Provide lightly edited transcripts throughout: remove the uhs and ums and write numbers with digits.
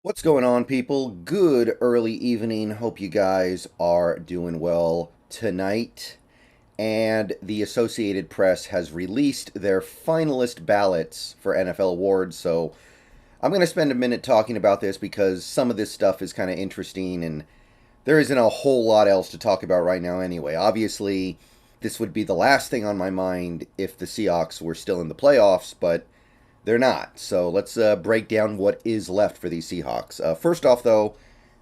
What's going on, people? Good early evening. Hope you guys are doing well tonight. And the Associated Press has released their finalist ballots for NFL awards. So I'm going to spend a minute talking about this because some of this stuff is kind of interesting and there isn't a whole lot else to talk about right now anyway. Obviously, this would be the last thing on my mind if the Seahawks were still in the playoffs, but they're not. So let's break down what is left for these Seahawks. First off, though,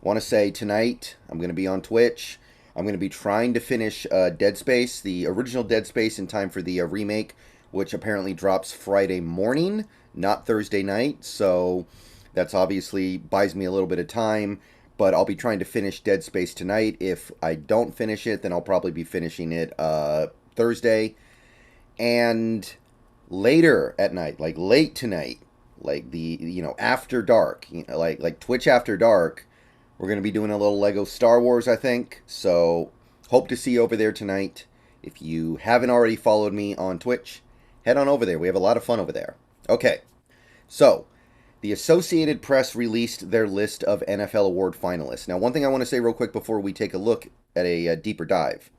I want to say tonight I'm going to be on Twitch. I'm going to be trying to finish Dead Space, the original Dead Space, in time for the remake, which apparently drops Friday morning, not Thursday night. So that's obviously buys me a little bit of time. But I'll be trying to finish Dead Space tonight. If I don't finish it, then I'll probably be finishing it Thursday. And later at night, like late tonight, like after dark, like Twitch after dark, we're gonna be doing a little Lego Star Wars, I think. So hope to see you over there tonight. If you haven't already followed me on Twitch, head on over there. We have a lot of fun over there. Okay, so the Associated Press released their list of NFL award finalists. Now, one thing I want to say real quick before we take a look at a deeper dive.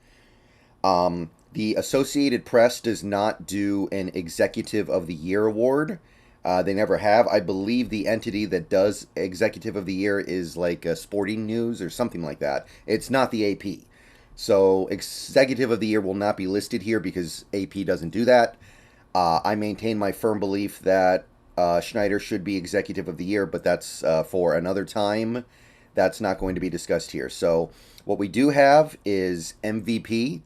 The Associated Press does not do an Executive of the Year award. They never have. I believe the entity that does Executive of the Year is like Sporting News or something like that. It's not the AP. So Executive of the Year will not be listed here because AP doesn't do that. I maintain my firm belief that Schneider should be Executive of the Year, but that's for another time. That's not going to be discussed here. So what we do have is MVP,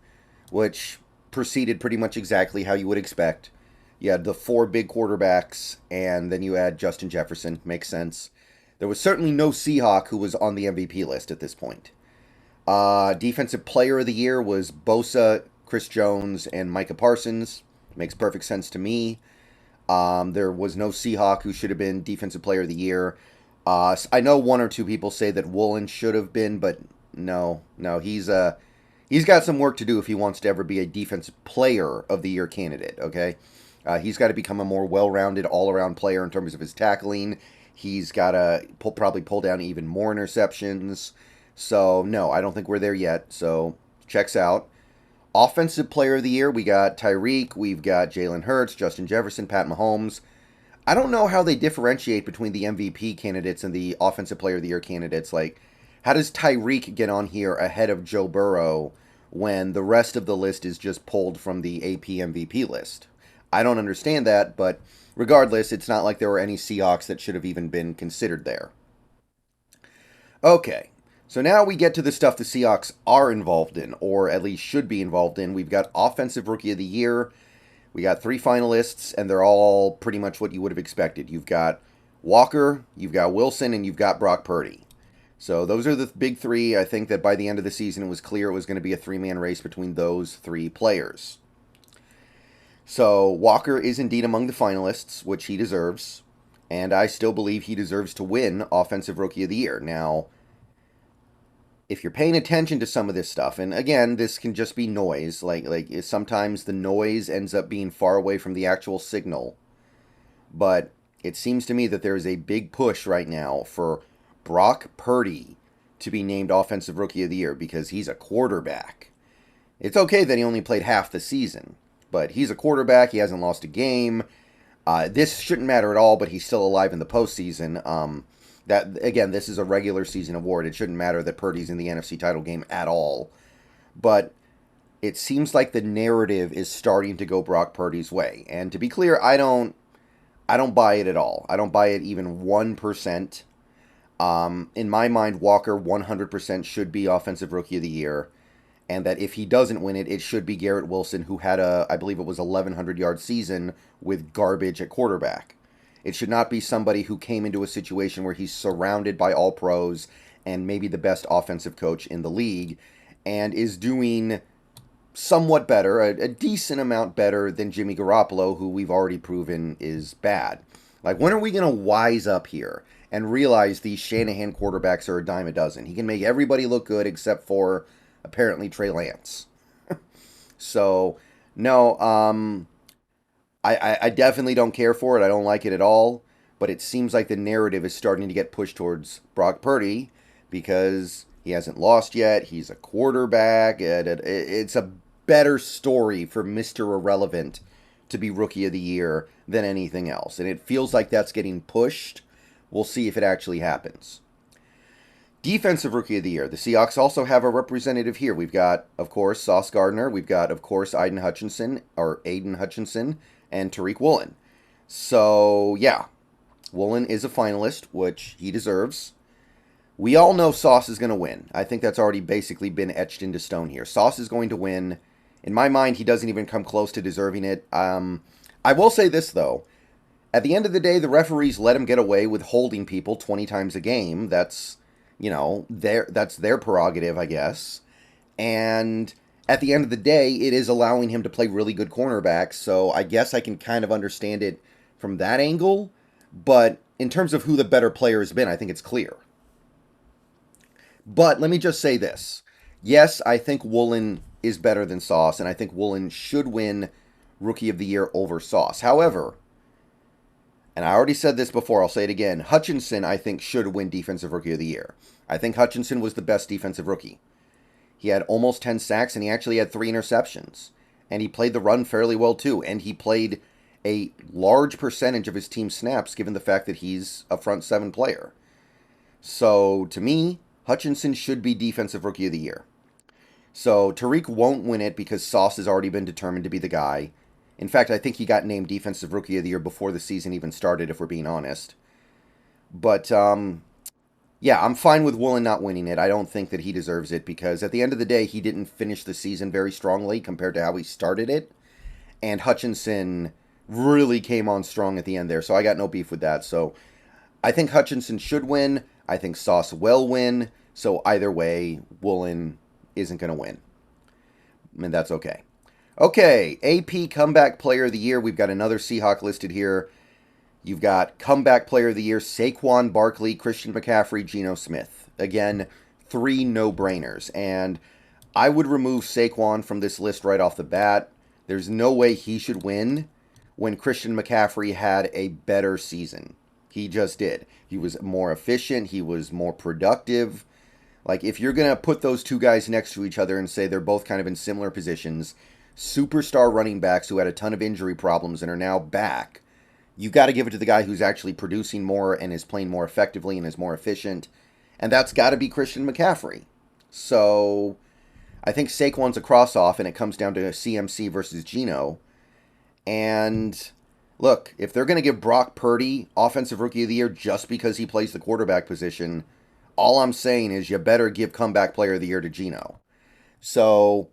which proceeded pretty much exactly how you would expect. You had the four big quarterbacks, and then you had Justin Jefferson. Makes sense. There was certainly no Seahawk who was on the MVP list at this point. Defensive Player of the Year was Bosa, Chris Jones, and Micah Parsons. Makes perfect sense to me. There was no Seahawk who should have been Defensive Player of the Year. I know one or two people say that Woolen should have been, but no, he's got some work to do if he wants to ever be a Defensive Player of the Year candidate. Okay, he's got to become a more well-rounded, all-around player in terms of his tackling. He's got to probably pull down even more interceptions. So no, I don't think we're there yet. So checks out. Offensive Player of the Year, we got Tyreek, we've got Jalen Hurts, Justin Jefferson, Pat Mahomes. I don't know how they differentiate between the MVP candidates and the Offensive Player of the Year candidates. Like, how does Tyreek get on here ahead of Joe Burrow when the rest of the list is just pulled from the AP MVP list? I don't understand that, but regardless, it's not like there were any Seahawks that should have even been considered there. Okay, so now we get to the stuff the Seahawks are involved in, or at least should be involved in. We've got Offensive Rookie of the Year. We got three finalists, and they're all pretty much what you would have expected. You've got Walker, you've got Wilson, and you've got Brock Purdy. So those are the big three. I think that by the end of the season, it was clear it was going to be a three-man race between those three players. So Walker is indeed among the finalists, which he deserves, and I still believe he deserves to win Offensive Rookie of the Year. Now, if you're paying attention to some of this stuff, and again, this can just be noise. Like sometimes the noise ends up being far away from the actual signal. But it seems to me that there is a big push right now for Brock Purdy to be named Offensive Rookie of the Year because he's a quarterback. It's okay that he only played half the season, but he's a quarterback. He hasn't lost a game. This shouldn't matter at all, but he's still alive in the postseason. That again, this is a regular season award. It shouldn't matter that Purdy's in the NFC title game at all. But it seems like the narrative is starting to go Brock Purdy's way. And to be clear, I don't buy it at all. I don't buy it even 1%. In my mind, Walker 100% should be Offensive Rookie of the Year. And that if he doesn't win it, it should be Garrett Wilson, who had I believe it was 1,100-yard season with garbage at quarterback. It should not be somebody who came into a situation where he's surrounded by all pros and maybe the best offensive coach in the league and is doing somewhat better, a decent amount better than Jimmy Garoppolo, who we've already proven is bad. Like, when are we going to wise up here and realize these Shanahan quarterbacks are a dime a dozen? He can make everybody look good except for apparently Trey Lance. So, no, I definitely don't care for it. I don't like it at all. but it seems like the narrative is starting to get pushed towards Brock Purdy because he hasn't lost yet. He's a quarterback. It's a better story for Mr. Irrelevant to be Rookie of the Year than anything else. And it feels like that's getting pushed. We'll see if it actually happens. Defensive Rookie of the Year. The Seahawks also have a representative here. We've got, of course, Sauce Gardner. We've got, of course, Aiden Hutchinson, and Tariq Woolen. So, yeah. Woolen is a finalist, which he deserves. We all know Sauce is going to win. I think that's already basically been etched into stone here. Sauce is going to win. In my mind, he doesn't even come close to deserving it. I will say this, though. At the end of the day, the referees let him get away with holding people 20 times a game. That's, that's their prerogative, I guess. And at the end of the day, it is allowing him to play really good cornerbacks. So I guess I can kind of understand it from that angle. But in terms of who the better player has been, I think it's clear. But let me just say this. Yes, I think Woolen is better than Sauce, and I think Woolen should win Rookie of the Year over Sauce. However, and I already said this before, I'll say it again, Hutchinson, I think, should win Defensive Rookie of the Year. I think Hutchinson was the best defensive rookie. He had almost 10 sacks, and he actually had 3 interceptions. And he played the run fairly well, too. And he played a large percentage of his team snaps, given the fact that he's a front 7 player. So, to me, Hutchinson should be Defensive Rookie of the Year. So, Tariq won't win it because Sauce has already been determined to be the guy. In fact, I think he got named Defensive Rookie of the Year before the season even started, if we're being honest. But, yeah, I'm fine with Woolen not winning it. I don't think that he deserves it because at the end of the day, he didn't finish the season very strongly compared to how he started it. And Hutchinson really came on strong at the end there, so I got no beef with that. So, I think Hutchinson should win. I think Sauce will win. So, either way, Woolen isn't going to win. And that's okay. Okay, AP Comeback Player of the Year. We've got another Seahawk listed here. You've got Comeback Player of the Year, Saquon Barkley, Christian McCaffrey, Geno Smith. Again, 3 no-brainers. And I would remove Saquon from this list right off the bat. There's no way he should win when Christian McCaffrey had a better season. He just did. He was more efficient. He was more productive. Like, if you're going to put those two guys next to each other and say they're both kind of in similar positions, superstar running backs who had a ton of injury problems and are now back, you got to give it to the guy who's actually producing more and is playing more effectively and is more efficient. And that's got to be Christian McCaffrey. So, I think Saquon's a cross-off, and it comes down to CMC versus Geno. And look, if they're going to give Brock Purdy Offensive Rookie of the Year just because he plays the quarterback position, all I'm saying is you better give Comeback Player of the Year to Geno. So,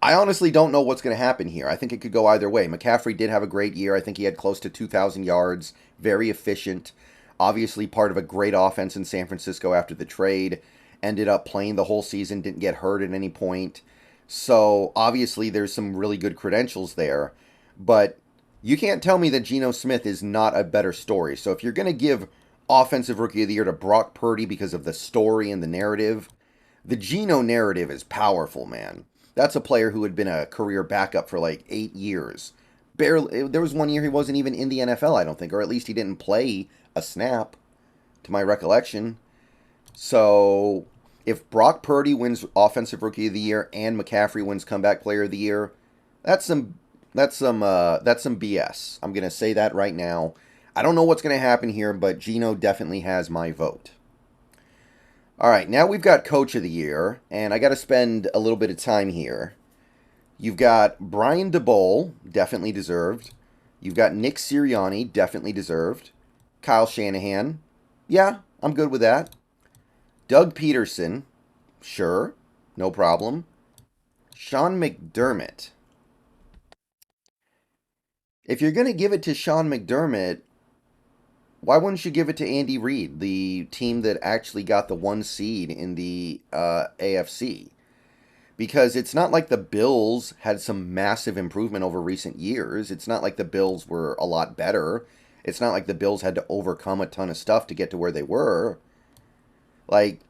I honestly don't know what's going to happen here. I think it could go either way. McCaffrey did have a great year. I think he had close to 2,000 yards. Very efficient. Obviously part of a great offense in San Francisco after the trade. Ended up playing the whole season. Didn't get hurt at any point. So, obviously there's some really good credentials there. But you can't tell me that Geno Smith is not a better story. So, if you're going to give Offensive Rookie of the Year to Brock Purdy because of the story and the narrative, the Geno narrative is powerful, man. That's a player who had been a career backup for like 8 years. Barely. There was one year he wasn't even in the NFL, I don't think, or at least he didn't play a snap, to my recollection. So, if Brock Purdy wins Offensive Rookie of the Year and McCaffrey wins Comeback Player of the Year, that's some BS. I'm gonna say that right now. I don't know what's gonna happen here, but Geno definitely has my vote. All right, now we've got Coach of the Year, and I got to spend a little bit of time here. You've got Brian DeBole, definitely deserved. You've got Nick Sirianni, definitely deserved. Kyle Shanahan, yeah, I'm good with that. Doug Peterson, sure, no problem. Sean McDermott. If you're going to give it to Sean McDermott, why wouldn't you give it to Andy Reid, the team that actually got the 1 seed in the AFC? Because it's not like the Bills had some massive improvement over recent years. It's not like the Bills were a lot better. It's not like the Bills had to overcome a ton of stuff to get to where they were. Like,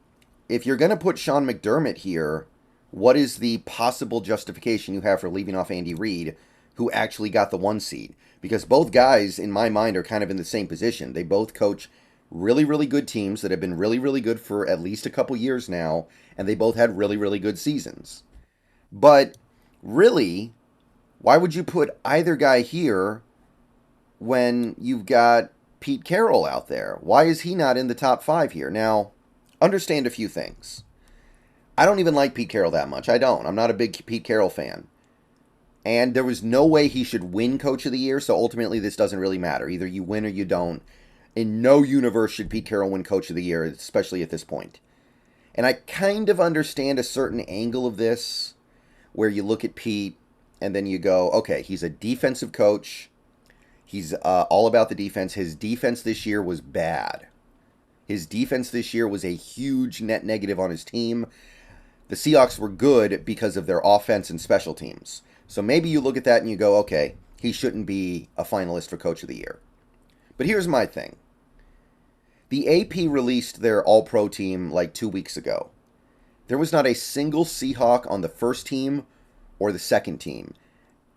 if you're going to put Sean McDermott here, what is the possible justification you have for leaving off Andy Reid, who actually got the 1 seed? because both guys, in my mind, are kind of in the same position. They both coach really, really good teams that have been really, really good for at least a couple years now, and they both had really, really good seasons. But really, why would you put either guy here when you've got Pete Carroll out there? Why is he not in the top 5 here? Now, understand a few things. I don't even like Pete Carroll that much. I don't. I'm not a big Pete Carroll fan. And there was no way he should win Coach of the Year, so ultimately this doesn't really matter. Either you win or you don't. In no universe should Pete Carroll win Coach of the Year, especially at this point. And I kind of understand a certain angle of this, where you look at Pete and then you go, okay, he's a defensive coach. He's all about the defense. His defense this year was bad. His defense this year was a huge net negative on his team. The Seahawks were good because of their offense and special teams. So maybe you look at that and you go, okay, he shouldn't be a finalist for Coach of the Year. But here's my thing. The AP released their All-Pro team like 2 weeks ago. There was not a single Seahawk on the first team or the second team.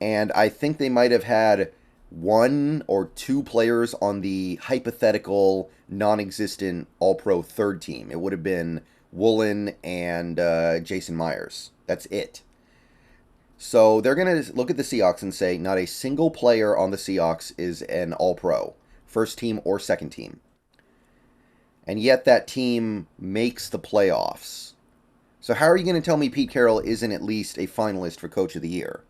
And I think they might have had 1 or 2 players on the hypothetical, non-existent All-Pro third team. It would have been Woolen and Jason Myers. That's it. So they're going to look at the Seahawks and say not a single player on the Seahawks is an All-Pro, first team or second team. And yet that team makes the playoffs. So how are you going to tell me Pete Carroll isn't at least a finalist for Coach of the Year?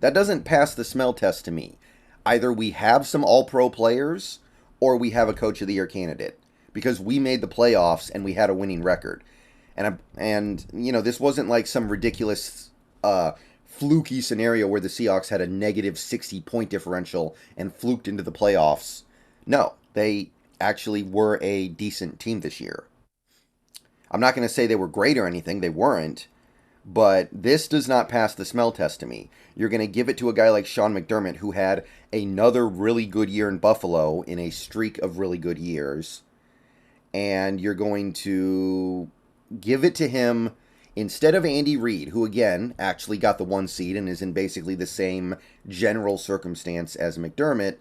That doesn't pass the smell test to me. Either we have some All-Pro players or we have a Coach of the Year candidate. Because we made the playoffs and we had a winning record. And you know, this wasn't like some ridiculous fluky scenario where the Seahawks had a negative 60-point differential and fluked into the playoffs. No, they actually were a decent team this year. I'm not going to say they were great or anything. They weren't. But this does not pass the smell test to me. You're going to give it to a guy like Sean McDermott, who had another really good year in Buffalo in a streak of really good years. And you're going to give it to him instead of Andy Reid, who, again, actually got the 1 seed and is in basically the same general circumstance as McDermott.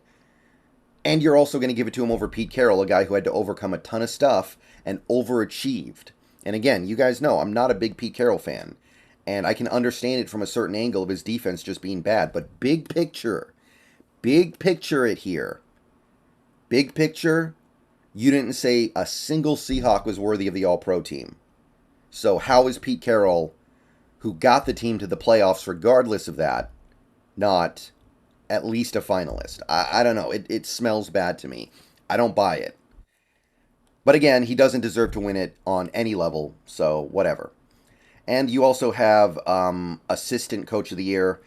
And you're also going to give it to him over Pete Carroll, a guy who had to overcome a ton of stuff and overachieved. And again, you guys know I'm not a big Pete Carroll fan. And I can understand it from a certain angle of his defense just being bad. But big picture it here. Big picture, you didn't say a single Seahawk was worthy of the All-Pro team. So how is Pete Carroll, who got the team to the playoffs regardless of that, not at least a finalist? I don't know. It smells bad to me. I don't buy it. But again, he doesn't deserve to win it on any level, so whatever. And you also have Assistant Coach of the Year.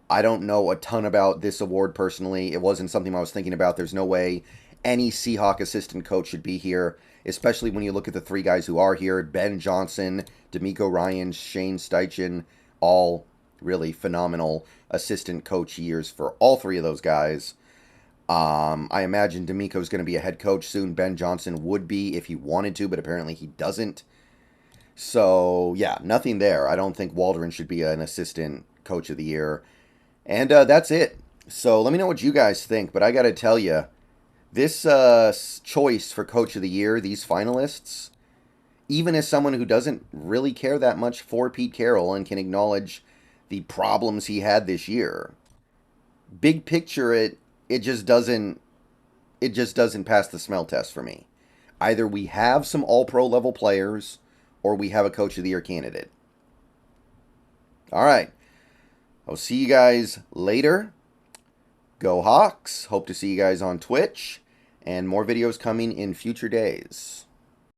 I don't know a ton about this award personally. It wasn't something I was thinking about. There's no way any Seahawk assistant coach should be here, especially when you look at the 3 guys who are here. Ben Johnson, D'Amico Ryans, Shane Steichen, all really phenomenal assistant coach years for all 3 of those guys. I imagine D'Amico's going to be a head coach soon. Ben Johnson would be if he wanted to, but apparently he doesn't. So, yeah, nothing there. I don't think Waldron should be an assistant coach of the year. And that's it. So let me know what you guys think. But I got to tell you, this choice for coach of the year, these finalists, even as someone who doesn't really care that much for Pete Carroll and can acknowledge the problems he had this year, big picture it just doesn't pass the smell test for me. Either we have some all-pro level players or we have a coach of the year candidate. All right. I'll see you guys later. Go Hawks. Hope to see you guys on Twitch and more videos coming in future days.